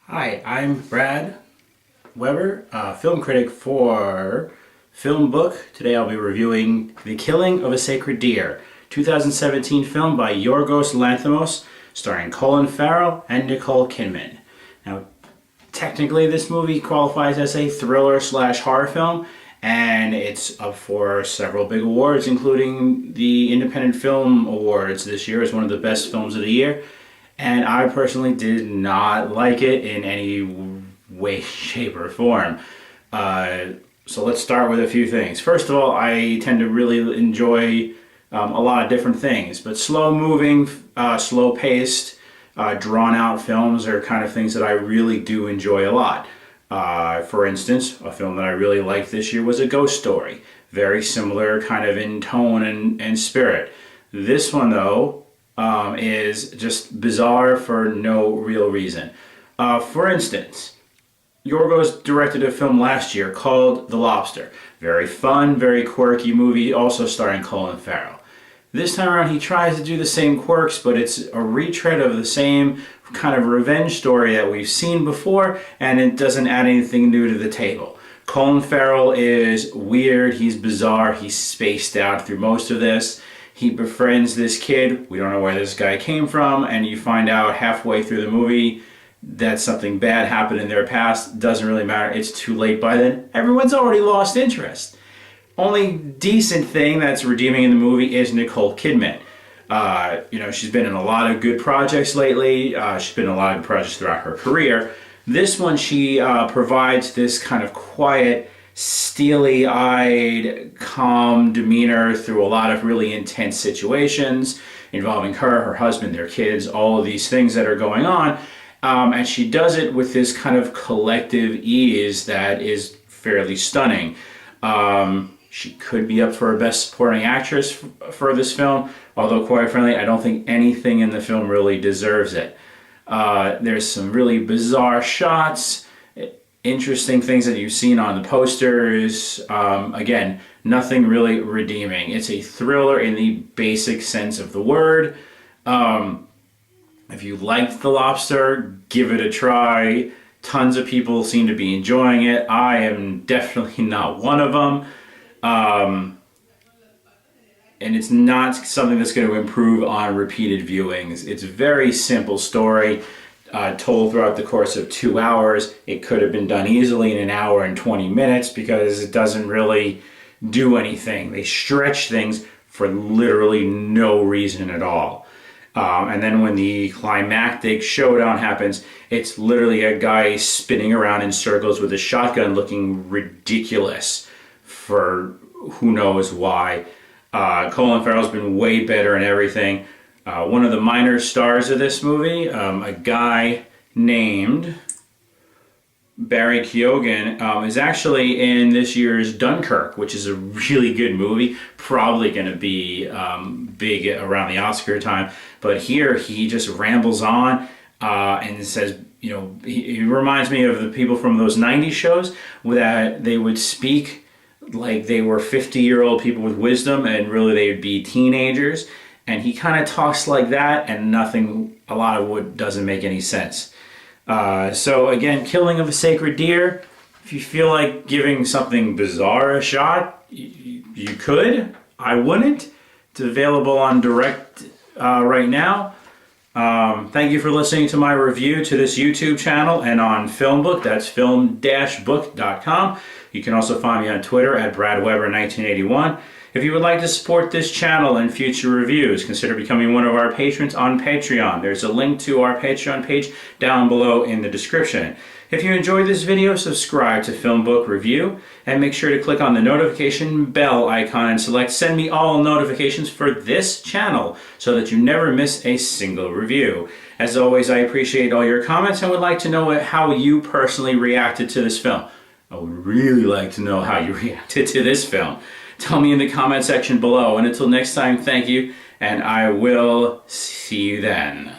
Hi, I'm Brad Weber, film critic for FilmBook. Today I'll be reviewing The Killing of a Sacred Deer, 2017 film by Yorgos Lanthimos, starring Colin Farrell and Nicole Kidman. Now, technically this movie qualifies as a thriller/horror film, and it's up for several big awards, including the Independent Film Awards this year as one of the best films of the year. And I personally did not like it in any way, shape, or form. So let's start with a few things. First of all, I tend to really enjoy a lot of different things, but slow-moving, slow-paced, drawn-out films are kind of things that I really do enjoy a lot. For instance, a film that I really liked this year was A Ghost Story. Very similar kind of in tone and spirit. This one, though, is just bizarre for no real reason. For instance, Yorgos directed a film last year called The Lobster. Very fun, very quirky movie, also starring Colin Farrell. This time around he tries to do the same quirks, but it's a retread of the same kind of revenge story that we've seen before, and it doesn't add anything new to the table. Colin Farrell is weird, he's bizarre, he's spaced out through most of this. He befriends this kid, we don't know where this guy came from, and you find out halfway through the movie that something bad happened in their past. Doesn't really matter, it's too late by then. Everyone's already lost interest. Only decent thing that's redeeming in the movie is Nicole Kidman. She's been in a lot of good projects lately. She's been in a lot of projects throughout her career. This one she provides this kind of quiet, steely-eyed, calm demeanor through a lot of really intense situations involving her husband, their kids, all of these things that are going on. And she does it with this kind of collective ease that is fairly stunning. She could be up for a Best Supporting Actress for this film, although quite frankly, I don't think anything in the film really deserves it. There's some really bizarre shots, interesting things that you've seen on the posters. Again, nothing really redeeming. It's a thriller in the basic sense of the word. If you liked The Lobster, give it a try. Tons of people seem to be enjoying it. I am definitely not one of them. And it's not something that's going to improve on repeated viewings. It's a very simple story. Told throughout the course of 2 hours. It could have been done easily in 1 hour and 20 minutes because it doesn't really do anything. They stretch things for literally no reason at all. And then when the climactic showdown happens, it's literally a guy spinning around in circles with a shotgun looking ridiculous for who knows why. Colin Farrell's been way better in everything. One of the minor stars of this movie, a guy named Barry Keoghan, is actually in this year's Dunkirk, which is a really good movie, probably going to be big around the Oscar time. But here he just rambles on and says, he reminds me of the people from those 90s shows that they would speak like they were 50-year-old people with wisdom, and really they would be teenagers. And he kind of talks like that, and a lot of what doesn't make any sense. So again, Killing of a Sacred Deer. If you feel like giving something bizarre a shot, you could. I wouldn't. It's available on direct right now. Thank you for listening to my review to this YouTube channel and on FilmBook. That's film-book.com. You can also find me on Twitter at BradWeber1981. If you would like to support this channel and future reviews, consider becoming one of our patrons on Patreon. There's a link to our Patreon page down below in the description. If you enjoyed this video, subscribe to FilmBook Review, and make sure to click on the notification bell icon and select Send Me All Notifications for this channel so that you never miss a single review. As always, I appreciate all your comments and would like to know how you personally reacted to this film. I would really like to know how you reacted to this film. Tell me in the comment section below. And until next time, thank you, and I will see you then.